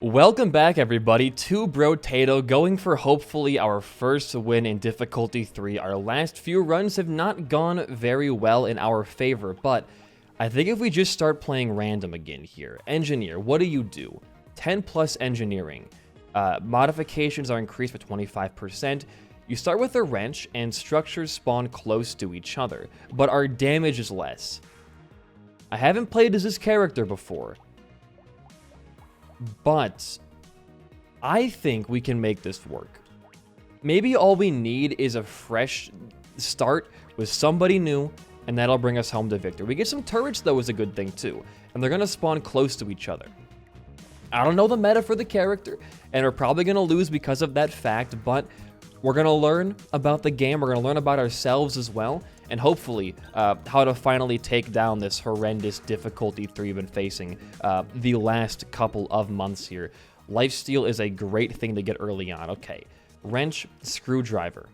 Welcome back, everybody, to Brotato, going for hopefully our first win in difficulty 3. Our last few runs have not gone very well in our favor, but I think if we just start playing random again here. Engineer, what do? 10 plus engineering. Modifications are increased by 25%. You start with a wrench, and structures spawn close to each other, but our damage is less. I haven't played as this character before, but I think we can make this work. Maybe all we need is a fresh start with somebody new, and that'll bring us home to victory. We get some turrets, though, is a good thing, too. And they're going to spawn close to each other. I don't know the meta for the character, and we're probably going to lose because of that fact, but we're going to learn about the game. We're going to learn about ourselves as well, and hopefully how to finally take down this horrendous difficulty 3 we've been facing the last couple of months here. Lifesteal is a great thing to get early on. Okay, wrench, screwdriver.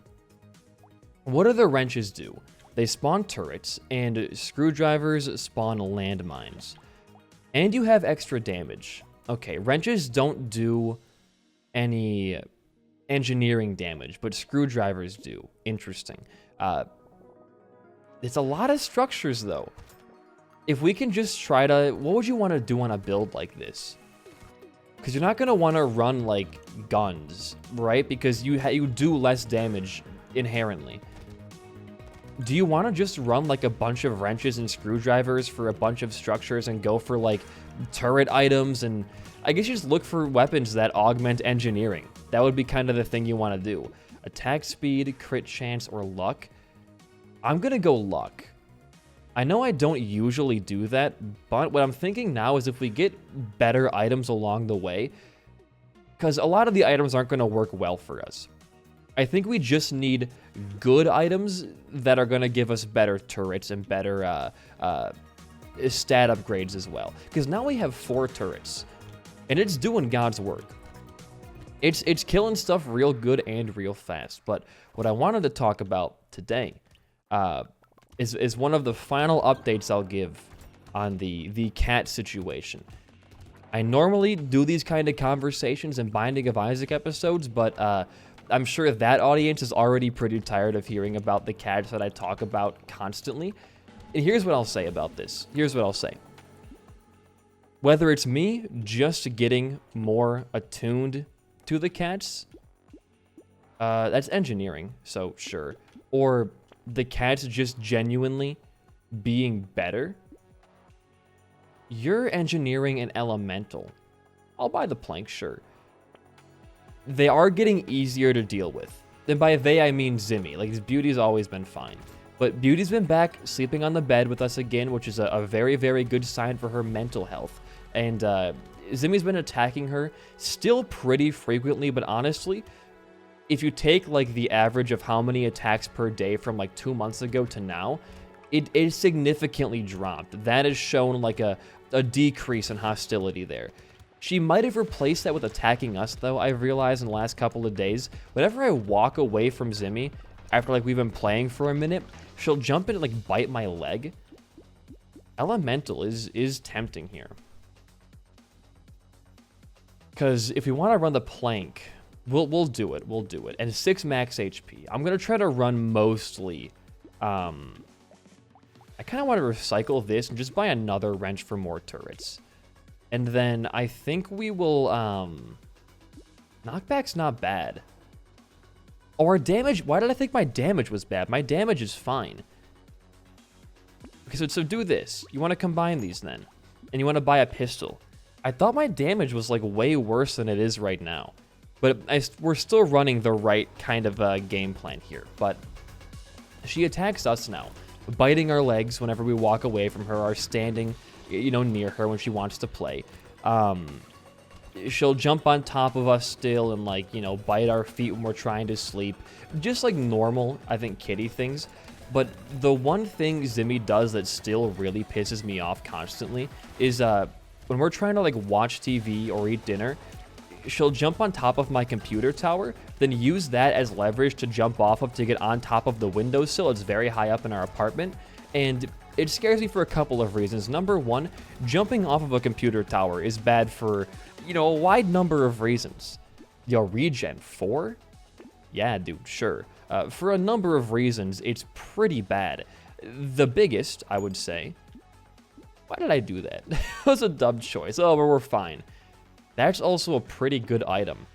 What do the wrenches do? They spawn turrets, and screwdrivers spawn landmines. And you have extra damage. Okay, wrenches don't do any engineering damage, but screwdrivers do. Interesting. It's a lot of structures, though. If we can just try to... What would you want to do on a build like this? Because you're not going to want to run, like, guns, right? Because you do less damage inherently. Do you want to just run, like, a bunch of wrenches and screwdrivers for a bunch of structures and go for, like, turret items? And I guess you just look for weapons that augment engineering. That would be kind of the thing you want to do. Attack speed, crit chance, or luck. I'm going to go luck. I know I don't usually do that, but what I'm thinking now is if we get better items along the way, because a lot of the items aren't going to work well for us. I think we just need good items that are going to give us better turrets and better stat upgrades as well. Because now we have 4 turrets, and it's doing God's work. It's killing stuff real good and real fast. But what I wanted to talk about today is one of the final updates I'll give on the cat situation. I normally do these kind of conversations in Binding of Isaac episodes, but I'm sure that audience is already pretty tired of hearing about the cats that I talk about constantly. And here's what I'll say about this. Here's what I'll say. Whether it's me just getting more attuned to the cats, that's engineering, so sure, or the cats just genuinely being better, you're engineering an elemental. I'll buy the plank, sure. They are getting easier to deal with. And by they, I mean Zimmy. Like, Beauty's always been fine. But Beauty's been back sleeping on the bed with us again, which is a very, very good sign for her mental health. And Zimmy's been attacking her still pretty frequently, but honestly, if you take like the average of how many attacks per day from like 2 months ago to now, it is significantly dropped. That has shown like a decrease in hostility there. She might have replaced that with attacking us, though, I've realized in the last couple of days. Whenever I walk away from Zimmy, after like we've been playing for a minute, she'll jump in and like bite my leg. Elemental is tempting here. Because if we want to run the plank, we'll do it. We'll do it. And 6 max HP. I'm going to try to run mostly. I kind of want to recycle this and just buy another wrench for more turrets. And then I think we will... Knockback's not bad. Oh, our damage... Why did I think my damage was bad? My damage is fine. Okay, so do this. You want to combine these then. And you want to buy a pistol. I thought my damage was like way worse than it is right now. But we're still running the right kind of game plan here. But she attacks us now, biting our legs whenever we walk away from her, or standing, you know, near her when she wants to play. She'll jump on top of us still and, like, you know, bite our feet when we're trying to sleep. Just like normal, I think, kitty things. But the one thing Zimmy does that still really pisses me off constantly is when we're trying to, like, watch TV or eat dinner, she'll jump on top of my computer tower, then use that as leverage to jump off of to get on top of the windowsill. It's very high up in our apartment, and it scares me for a couple of reasons. Number one, jumping off of a computer tower is bad for a wide number of reasons. Yo, regen 4? Yeah, dude, sure. For a number of reasons, it's pretty bad. The biggest, I would say... Why did I do that? That was a dumb choice. Oh, but we're fine. That's also a pretty good item.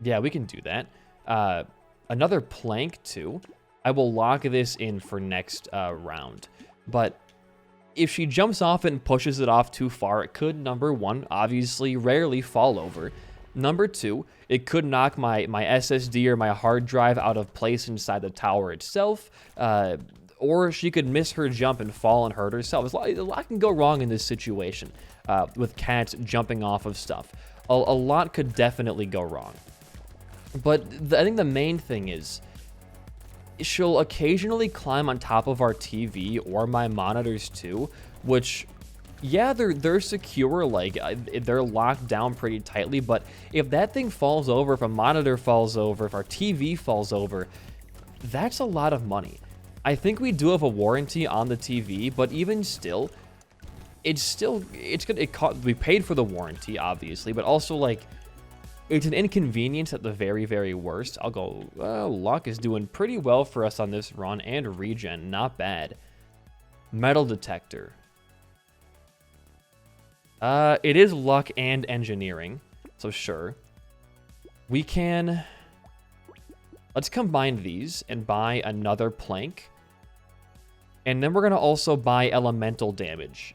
Yeah, we can do that. Another plank, too. I will lock this in for next round. But if she jumps off it and pushes it off too far, it could, number one, obviously rarely fall over. Number two, it could knock my SSD or my hard drive out of place inside the tower itself. Or she could miss her jump and fall and hurt herself. A lot can go wrong in this situation with cats jumping off of stuff. A lot could definitely go wrong. But I think the main thing is she'll occasionally climb on top of our TV or my monitors too, which, yeah, they're secure, like they're locked down pretty tightly, but if that thing falls over, if a monitor falls over, if our TV falls over, that's a lot of money. I think we do have a warranty on the TV, but even still, we paid for the warranty, obviously, but also, like, it's an inconvenience at the very, very worst. I'll go, luck is doing pretty well for us on this run, and regen, not bad. Metal detector. It is luck and engineering, so sure. We can... Let's combine these and buy another plank. And then we're going to also buy elemental damage.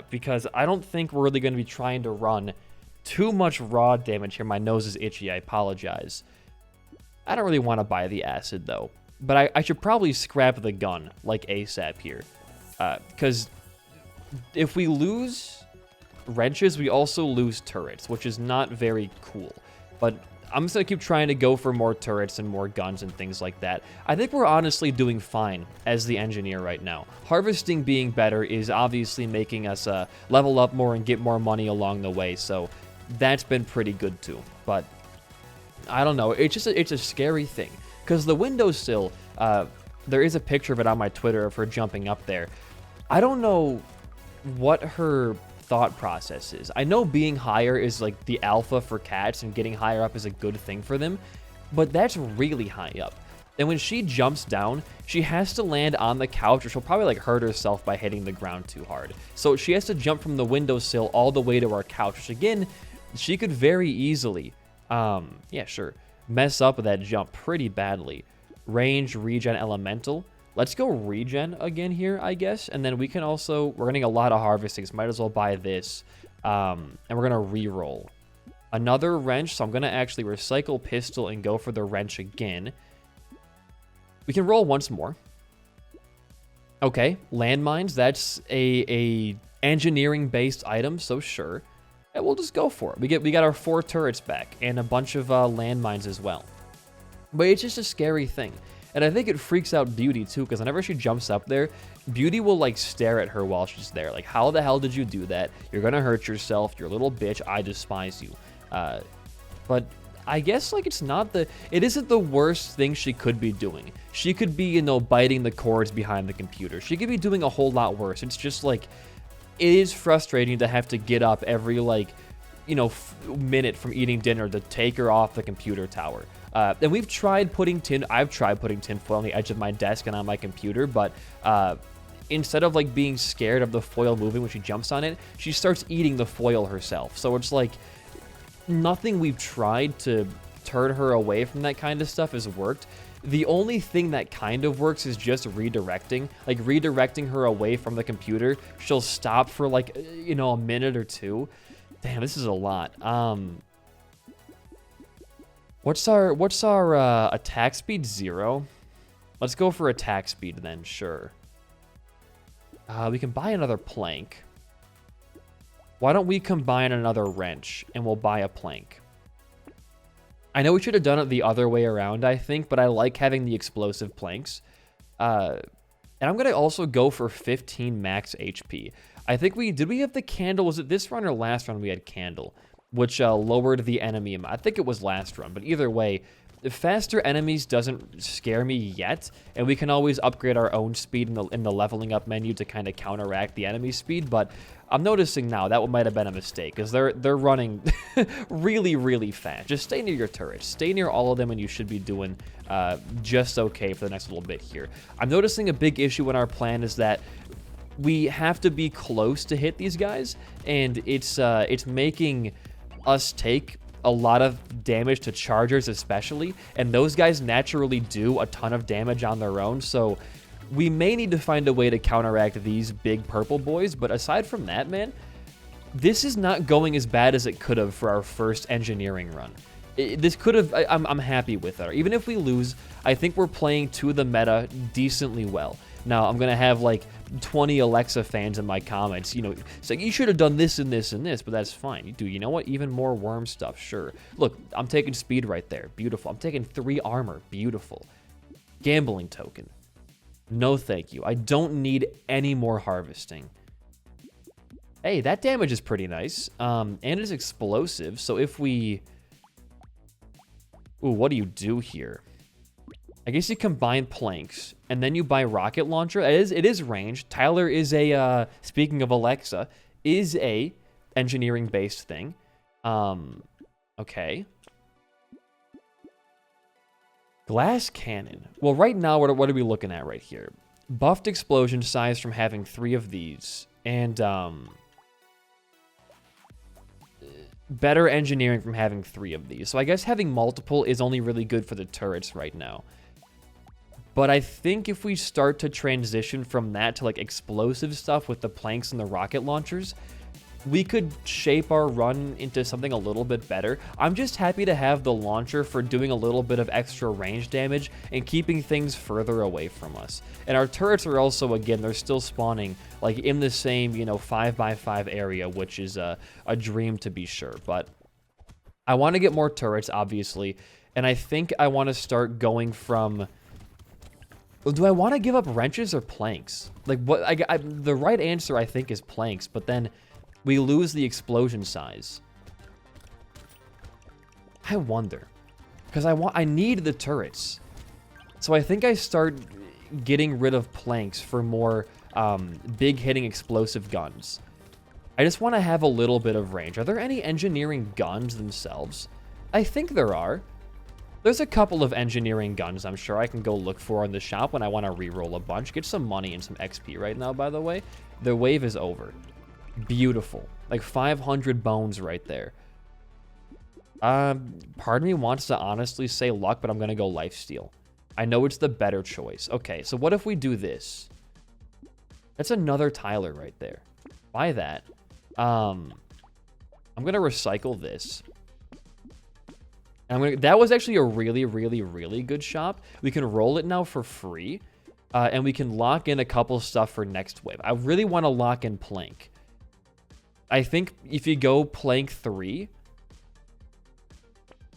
Because I don't think we're really going to be trying to run too much raw damage here. My nose is itchy. I apologize. I don't really want to buy the acid, though. But I should probably scrap the gun, like ASAP here. Because if we lose wrenches, we also lose turrets, which is not very cool. But I'm just going to keep trying to go for more turrets and more guns and things like that. I think we're honestly doing fine as the engineer right now. Harvesting being better is obviously making us level up more and get more money along the way, so that's been pretty good too. But I don't know, it's a scary thing. Because the windowsill, there is a picture of it on my Twitter of her jumping up there. I don't know what her thought process is. I know being higher is like the alpha for cats and getting higher up is a good thing for them, but that's really high up. And when she jumps down, she has to land on the couch or she'll probably like hurt herself by hitting the ground too hard. So she has to jump from the windowsill all the way to our couch, which again, she could very easily, yeah, sure, mess up with that jump pretty badly. Range, regen, elemental. Let's go regen again here, I guess. And then we can also... We're getting a lot of harvesting, so might as well buy this. And we're going to re-roll. Another wrench, so I'm going to actually recycle pistol and go for the wrench again. We can roll once more. Okay, landmines. That's a engineering-based item, so sure. And we'll just go for it. We got our 4 turrets back and a bunch of landmines as well. But it's just a scary thing. And I think it freaks out Beauty, too, because whenever she jumps up there, Beauty will, like, stare at her while she's there. Like, how the hell did you do that? You're gonna hurt yourself. You're a little bitch. I despise you. But I guess, like, it's not the... It isn't the worst thing she could be doing. She could be, you know, biting the cords behind the computer. She could be doing a whole lot worse. It's just, like... It is frustrating to have to get up every, like, you know, minute from eating dinner to take her off the computer tower. And I've tried putting tinfoil on the edge of my desk and on my computer, but instead of like being scared of the foil moving when she jumps on it, she starts eating the foil herself. So it's like nothing we've tried to turn her away from that kind of stuff has worked. The only thing that kind of works is just redirecting. Like redirecting her away from the computer. She'll stop for like, you know, a minute or two. Damn, this is a lot. What's our attack speed? 0? Let's go for attack speed then, sure. We can buy another plank. Why don't we combine another wrench and we'll buy a plank? I know we should have done it the other way around, I think, but I like having the explosive planks. And I'm going to also go for 15 max HP. I think did we have the candle? Was it this run or last run we had candle? Which lowered the enemy amount. I think it was last run, but either way, faster enemies doesn't scare me yet, and we can always upgrade our own speed in the leveling up menu to kind of counteract the enemy speed, but I'm noticing now that might have been a mistake because they're running really, really fast. Just stay near your turrets. Stay near all of them, and you should be doing just okay for the next little bit here. I'm noticing a big issue in our plan is that we have to be close to hit these guys, and it's making us take a lot of damage to chargers especially, and those guys naturally do a ton of damage on their own, so we may need to find a way to counteract these big purple boys. But aside from that, man, this is not going as bad as it could have for our first engineering run. This could have, I'm happy with it. Even if we lose, I think we're playing to the meta decently well. Now, I'm going to have like 20 Alexa fans in my comments, you know, saying you should have done this and this and this, but that's fine. You know what? Even more worm stuff, sure. Look, I'm taking speed right there. Beautiful. I'm taking 3 armor. Beautiful. Gambling token. No, thank you. I don't need any more harvesting. Hey, that damage is pretty nice. And it's explosive, so if we... Ooh, what do you do here? I guess you combine planks, and then you buy rocket launcher. It is ranged. Tyler is a, speaking of Alexa, is a engineering-based thing. Okay. Glass cannon. Well, right now, what are we looking at right here? Buffed explosion size from having 3 of these, and better engineering from having 3 of these. So I guess having multiple is only really good for the turrets right now. But I think if we start to transition from that to like explosive stuff with the planks and the rocket launchers, we could shape our run into something a little bit better. I'm just happy to have the launcher for doing a little bit of extra range damage and keeping things further away from us. And our turrets are also, again, they're still spawning like in the same, you know, 5x5 area, which is a dream to be sure. But I want to get more turrets, obviously. And I think I want to start going from... Well, do I want to give up wrenches or planks? Like, what? The right answer, I think, is planks, but then we lose the explosion size. I wonder. Because I need the turrets. So I think I start getting rid of planks for more big-hitting explosive guns. I just want to have a little bit of range. Are there any engineering guns themselves? I think there are. There's a couple of engineering guns I'm sure I can go look for in the shop when I want to reroll a bunch. Get some money and some XP right now, by the way. The wave is over. Beautiful. Like 500 bones right there. Part of me wants to honestly say luck, but I'm going to go lifesteal. I know it's the better choice. Okay, so what if we do this? That's another Tyler right there. Buy that. I'm going to recycle this. That was actually a really, really, really good shop. We can roll it now for free, and we can lock in a couple stuff for next wave. I really want to lock in plank. I think if you go plank 3,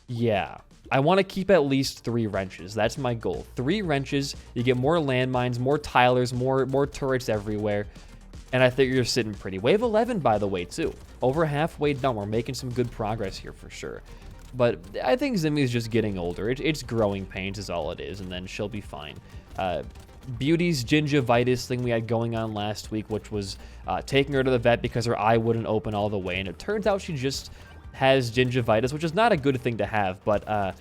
yeah, I want to keep at least 3 wrenches. That's my goal. 3 wrenches, you get more landmines, more Tylers, more turrets everywhere, and I think you're sitting pretty. Wave 11, by the way, too. Over halfway done. We're making some good progress here for sure. But I think Zimmy's just getting older. It's growing pains is all it is, and then she'll be fine. Beauty's gingivitis thing we had going on last week, which was taking her to the vet because her eye wouldn't open all the way, and it turns out she just has gingivitis, which is not a good thing to have, but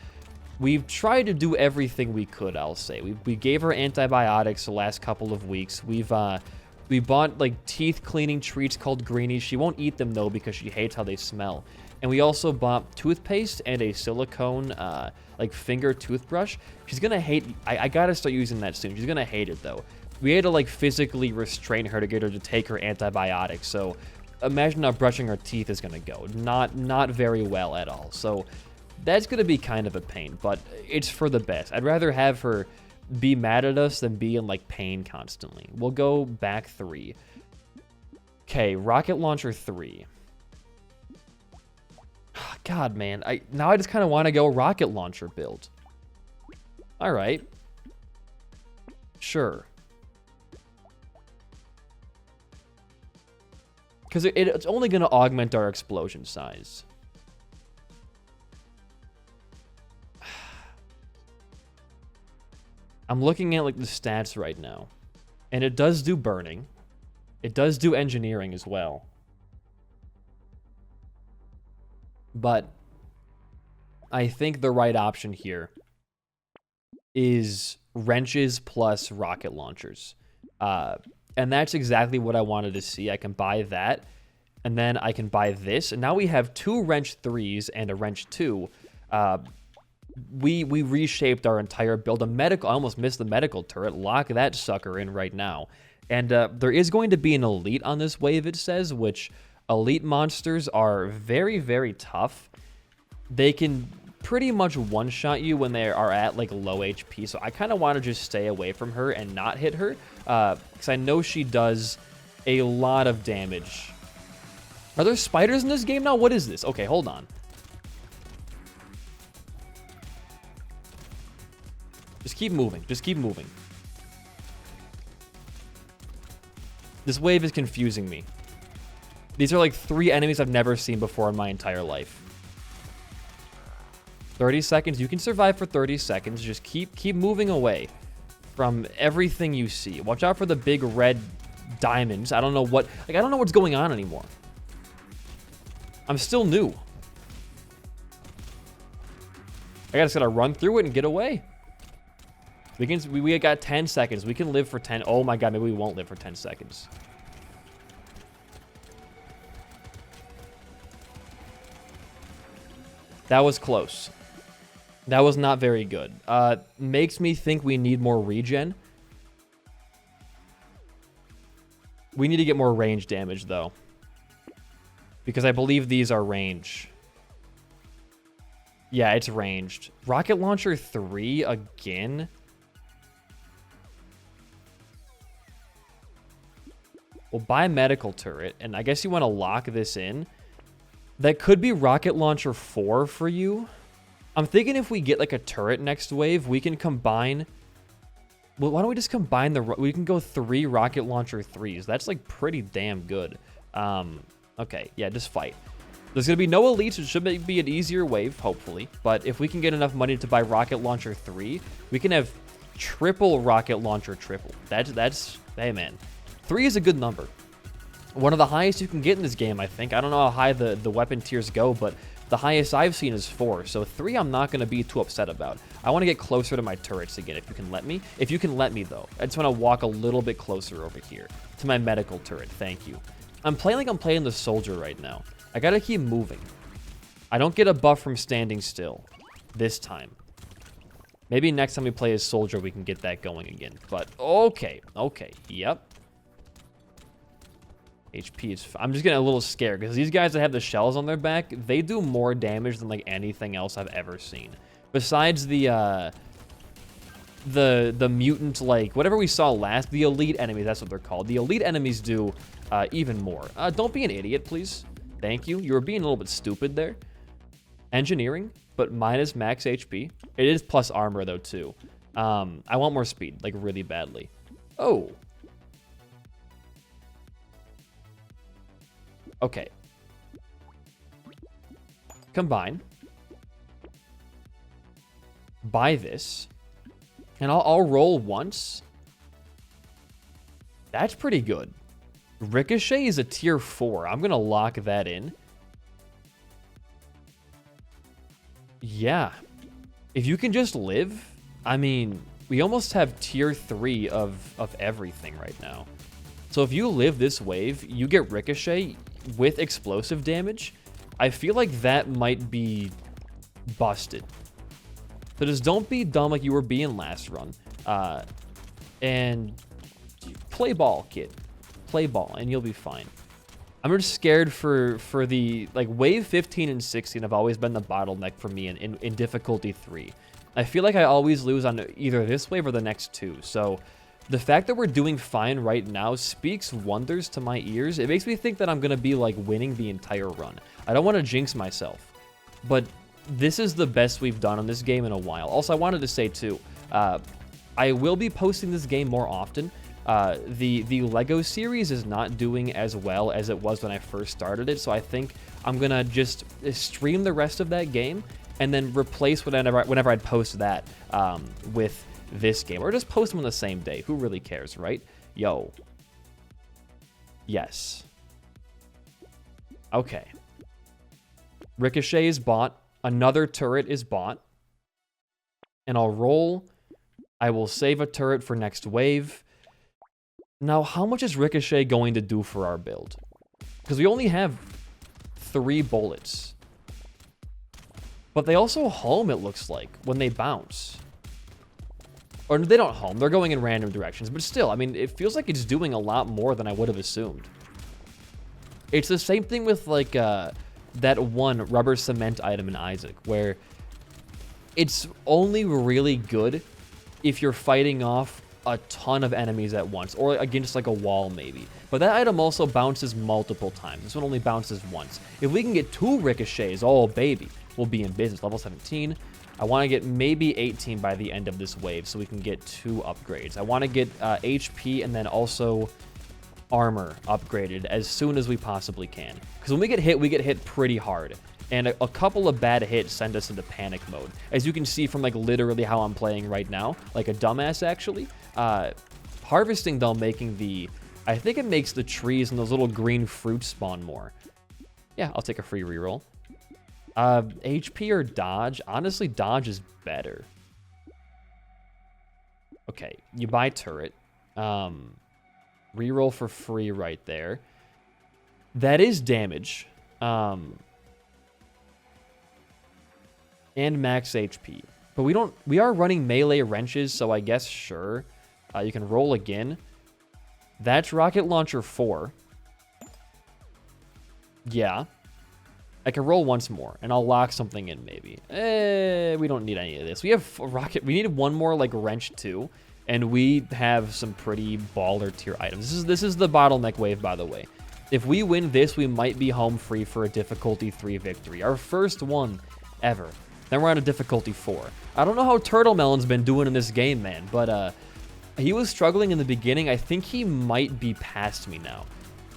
we've tried to do everything we could, I'll say. We gave her antibiotics the last couple of weeks. We bought like teeth cleaning treats called greenies. She won't eat them though because she hates how they smell. And we also bought toothpaste and a silicone like finger toothbrush. She's gonna hate. I gotta start using that soon. She's gonna hate it though. We had to like physically restrain her to get her to take her antibiotics. So imagine how brushing her teeth is gonna go. Not very well at all. So that's gonna be kind of a pain, but it's for the best. I'd rather have her be mad at us than be in like pain constantly. We'll go back 3. Okay, rocket launcher 3. God, man, now I just kind of want to go rocket launcher build. All right. Sure. Because it's only going to augment our explosion size. I'm looking at like the stats right now. And it does do burning. It does do engineering as well. But I think the right option here is wrenches plus rocket launchers. And that's exactly what I wanted to see. I can buy that, and then I can buy this. And now we have 2 wrench 3s and a wrench 2. We reshaped our entire build. I almost missed the medical turret. Lock that sucker in right now. And there is going to be an elite on this wave, it says, which elite monsters are very, very tough. They can pretty much one-shot you when they are at like low HP, so I kind of want to just stay away from her and not hit her, because I know she does a lot of damage. Are there spiders in this game now? What is this? Okay, hold on. Just keep moving. Just keep moving. This wave is confusing me. These are like 3 enemies I've never seen before in my entire life. 30 seconds. You can survive for 30 seconds. Just keep moving away from everything you see. Watch out for the big red diamonds. I don't know what... Like, I don't know what's going on anymore. I'm still new. I just gotta run through it and get away. We got 10 seconds. We can live for 10. Oh my god, maybe we won't live for 10 seconds. That was close. That was not very good. Makes me think we need more regen. We need to get more range damage, though. Because I believe these are range. Yeah, it's ranged. Rocket Launcher 3 again? We'll buy medical turret, and I guess you want to lock this in. That could be Rocket Launcher 4 for you. I'm thinking if we get like a turret next wave, we can combine... Well, why don't we just combine the... We can go 3 Rocket Launcher 3s. That's like pretty damn good. Okay, yeah, just fight. There's going to be no elites. It should be an easier wave, hopefully. But if we can get enough money to buy Rocket Launcher 3, we can have triple Rocket Launcher triple. That's... Hey, man. 3 is a good number. One of the highest you can get in this game, I think. I don't know how high the weapon tiers go, but the highest I've seen is 4. So 3 I'm not going to be too upset about. I want to get closer to my turrets again, if you can let me. If you can let me, though. I just want to walk a little bit closer over here to my medical turret. Thank you. I'm playing like I'm playing the soldier right now. I got to keep moving. I don't get a buff from standing still this time. Maybe next time we play as soldier, we can get that going again. But okay. Okay. Yep. HP is... I'm just getting a little scared because these guys that have the shells on their back, they do more damage than like anything else I've ever seen. Besides the mutant, like whatever we saw last, the elite enemies, that's what they're called. The elite enemies do even more. Don't be an idiot, please. Thank you. You were being a little bit stupid there. Engineering, but minus max HP. It is plus armor though too. I want more speed, like really badly. Oh. Okay. Combine. Buy this. And I'll roll once. That's pretty good. Ricochet is a tier 4. I'm going to lock that in. Yeah. If you can just live, I mean, we almost have tier 3 of everything right now. So if you live this wave, you get Ricochet with explosive damage. I feel like that might be busted. So just don't be dumb like you were being last run. And play ball, kid. Play ball, and you'll be fine. I'm just scared for the... Like, wave 15 and 16 have always been the bottleneck for me in difficulty 3. I feel like I always lose on either this wave or the next 2. So the fact that we're doing fine right now speaks wonders to my ears. It makes me think that I'm going to be, like, winning the entire run. I don't want to jinx myself. But this is the best we've done on this game in a while. Also, I wanted to say, too, I will be posting this game more often. The Lego series is not doing as well as it was when I first started it, so I think I'm going to just stream the rest of that game and then replace whenever I'd post that with this game. Or just post them on the same day. Who really cares, right? Yo. Yes. Okay. Ricochet is bought. Another turret is bought. And I'll roll. I will save a turret for next wave. Now, how much is Ricochet going to do for our build? Because we only have 3 bullets. But they also home, it looks like, when they bounce. Or they don't home. They're going in random directions. But still, I mean, it feels like it's doing a lot more than I would have assumed. It's the same thing with, like, that one rubber cement item in Isaac, where it's only really good if you're fighting off a ton of enemies at once, or against, like, a wall, maybe. But that item also bounces multiple times. This one only bounces once. If we can get 2 ricochets, oh, baby, we'll be in business. Level 17. I want to get maybe 18 by the end of this wave so we can get 2 upgrades. I want to get HP and then also armor upgraded as soon as we possibly can. Because when we get hit pretty hard. And a couple of bad hits send us into panic mode. As you can see from, like, literally how I'm playing right now. Like a dumbass, actually. Harvesting, though, making the... I think it makes the trees and those little green fruits spawn more. Yeah, I'll take a free reroll. HP or dodge? Honestly, dodge is better. Okay, you buy turret. Reroll for free right there. That is damage. And max HP. But we are running melee wrenches, so I guess sure. You can roll again. That's rocket launcher 4. Yeah. I can roll once more, and I'll lock something in, maybe. We don't need any of this. We have rocket. We need one more, like, wrench, too. And we have some pretty baller tier items. This is the bottleneck wave, by the way. If we win this, we might be home free for a difficulty 3 victory. Our first one ever. Then we're on a difficulty 4. I don't know how Turtle Melon's been doing in this game, man. But he was struggling in the beginning. I think he might be past me now.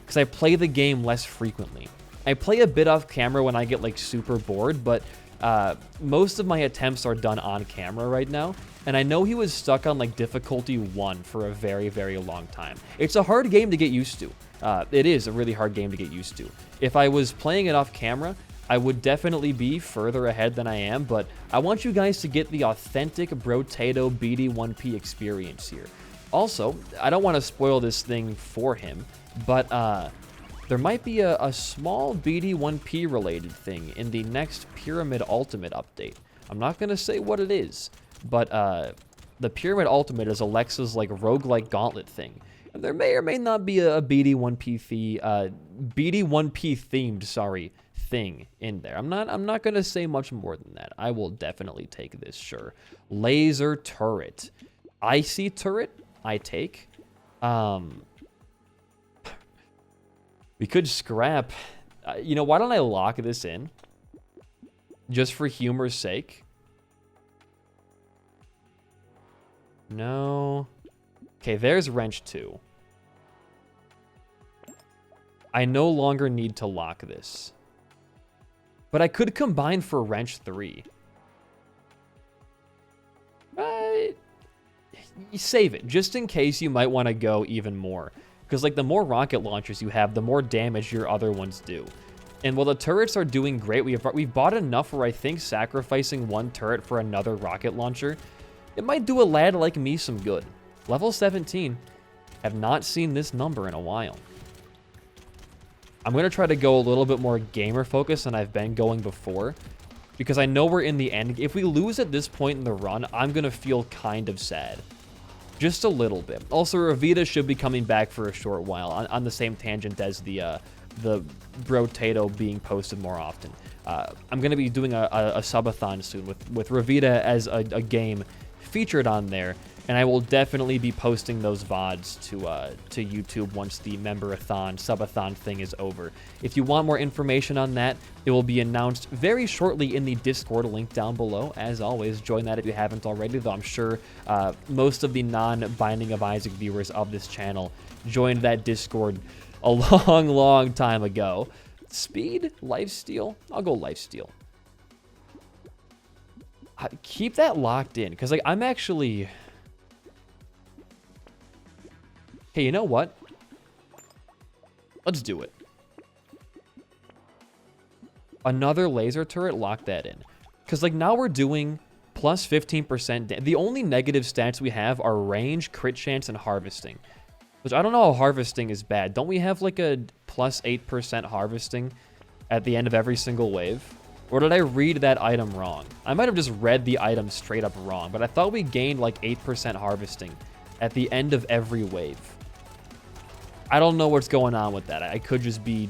Because I play the game less frequently. I play a bit off camera when I get, like, super bored, but most of my attempts are done on camera right now, and I know he was stuck on, like, difficulty 1 for a very, very long time. It's a hard game to get used to. It is a really hard game to get used to. If I was playing it off camera, I would definitely be further ahead than I am, but I want you guys to get the authentic Brotato BD1P experience here. Also, I don't want to spoil this thing for him, but there might be a small BD1P related thing in the next Pyramid Ultimate update. I'm not going to say what it is, but the Pyramid Ultimate is Alexa's, like, roguelike gauntlet thing. And there may or may not be a BD1P themed, thing in there. I'm not going to say much more than that. I will definitely take this, sure. Laser turret. Icy turret, I take. We could scrap. You know, why don't I lock this in? Just for humor's sake. No. Okay, there's wrench 2. I no longer need to lock this. But I could combine for wrench 3. You save it, just in case you might want to go even more. Because, like, the more rocket launchers you have, the more damage your other ones do. And while the turrets are doing great, we've bought enough where I think sacrificing 1 turret for another rocket launcher, it might do a lad like me some good. Level 17. Have not seen this number in a while. I'm going to try to go a little bit more gamer focused than I've been going before. Because I know we're in the end. If we lose at this point in the run, I'm going to feel kind of sad. Just a little bit. Also, Ravita should be coming back for a short while on the same tangent as the Brotato being posted more often. I'm going to be doing a subathon soon with Ravita as a game featured on there, and I will definitely be posting those VODs to YouTube once the member-a-thon, subathon thing is over. If you want more information on that, it will be announced very shortly in the Discord link down below. As always, join that if you haven't already, though I'm sure most of the non-Binding of Isaac viewers of this channel joined that Discord a long, long time ago. Speed? Lifesteal? I'll go lifesteal. Keep that locked in, because, like, I'm actually... Hey, you know what? Let's do it. Another laser turret, lock that in. Because, like, now we're doing plus 15%. The only negative stats we have are range, crit chance, and harvesting. Which I don't know how harvesting is bad. Don't we have, like, a plus 8% harvesting at the end of every single wave? Or did I read that item wrong? I might have just read the item straight up wrong, but I thought we gained, like, 8% harvesting at the end of every wave. I don't know what's going on with that. I could just be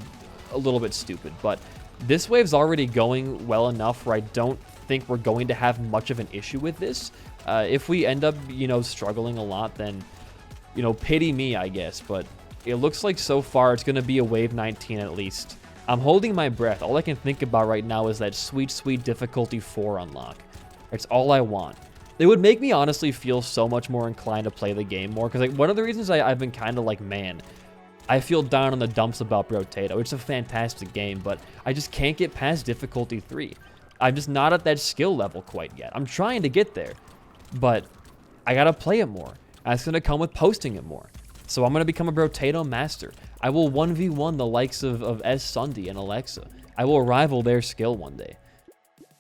a little bit stupid, but this wave's already going well enough where I don't think we're going to have much of an issue with this. If we end up, you know, struggling a lot, then, you know, pity me, I guess. But it looks like so far it's going to be a wave 19 at least. I'm holding my breath. All I can think about right now is that sweet, sweet difficulty 4 unlock. It's all I want. It would make me honestly feel so much more inclined to play the game more. Because, like, one of the reasons I've been kind of like, man, I feel down in the dumps about Brotato. It's a fantastic game, but I just can't get past difficulty 3. I'm just not at that skill level quite yet. I'm trying to get there, but I gotta play it more. That's gonna come with posting it more. So I'm gonna become a Brotato master. I will 1v1 the likes of S. Sunday and Alexa. I will rival their skill one day.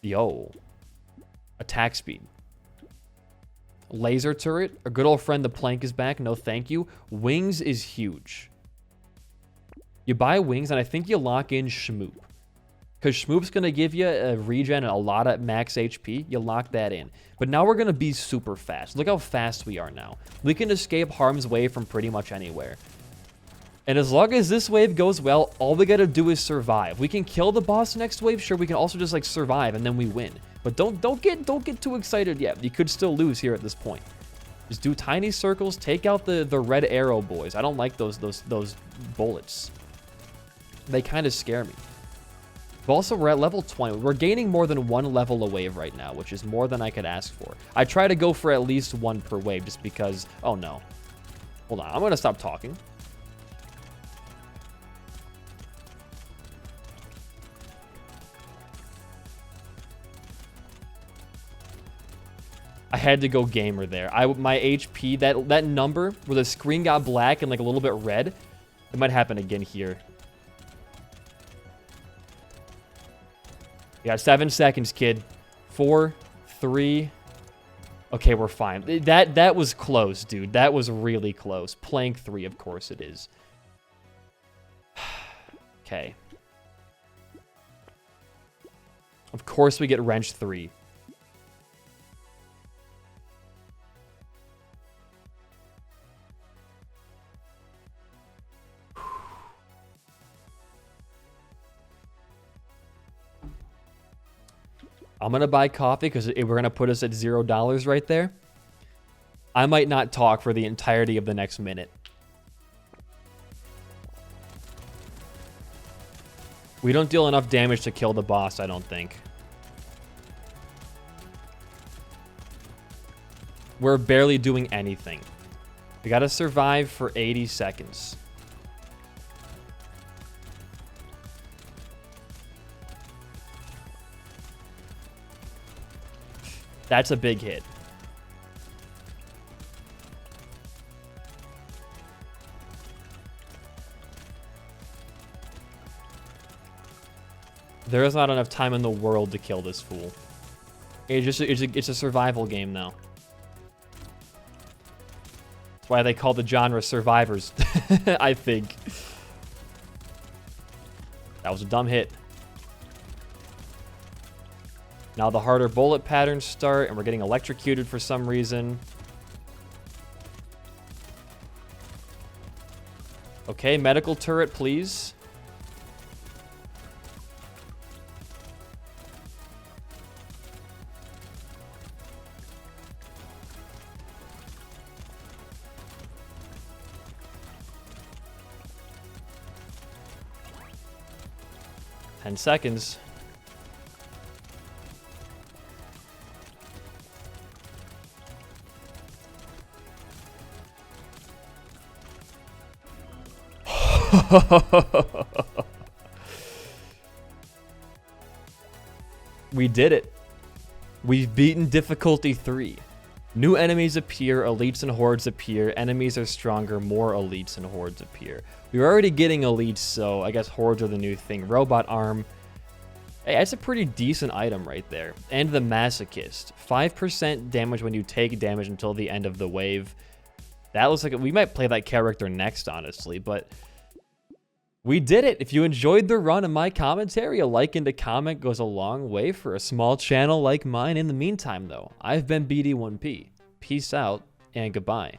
Yo. Attack speed. Laser turret. Our good old friend the plank is back. No thank you. Wings is huge. You buy wings, and I think you lock in Shmoop. Because Shmoop's going to give you a regen and a lot of max HP. You lock that in. But now we're going to be super fast. Look how fast we are now. We can escape harm's way from pretty much anywhere. And as long as this wave goes well, all we got to do is survive. We can kill the boss next wave. Sure, we can also just, like, survive, and then we win. But don't get too excited yet. You could still lose here at this point. Just do tiny circles. Take out the red arrow boys. I don't like those bullets. They kind of scare me. But also, we're at level 20. We're gaining more than 1 level a wave right now, which is more than I could ask for. I try to go for at least 1 per wave just because... Oh, no. Hold on. I'm going to stop talking. I had to go gamer there. My HP, that number where the screen got black and like a little bit red, it might happen again here. You got 7 seconds, kid. 4, 3. Okay, we're fine. That was close, dude. That was really close. Plank 3, of course it is. Okay. Of course we get wrench 3. I'm going to buy coffee because we're going to put us at $0 right there. I might not talk for the entirety of the next minute. We don't deal enough damage to kill the boss, I don't think. We're barely doing anything. We got to survive for 80 seconds. That's a big hit. There is not enough time in the world to kill this fool. It's a survival game now. That's why they call the genre survivors, I think. That was a dumb hit. Now the harder bullet patterns start, and we're getting electrocuted for some reason. Okay, medical turret, please. Ten seconds. We did it. We've beaten difficulty 3. New enemies appear, elites and hordes appear, enemies are stronger, more elites and hordes appear. We were already getting elites, so I guess hordes are the new thing. Robot arm. Hey, that's a pretty decent item right there. And the Masochist. 5% damage when you take damage until the end of the wave. That looks like we might play that character next, honestly, but we did it. If you enjoyed the run of my commentary, a like and a comment goes a long way for a small channel like mine. In the meantime, though, I've been BD1P. Peace out and goodbye.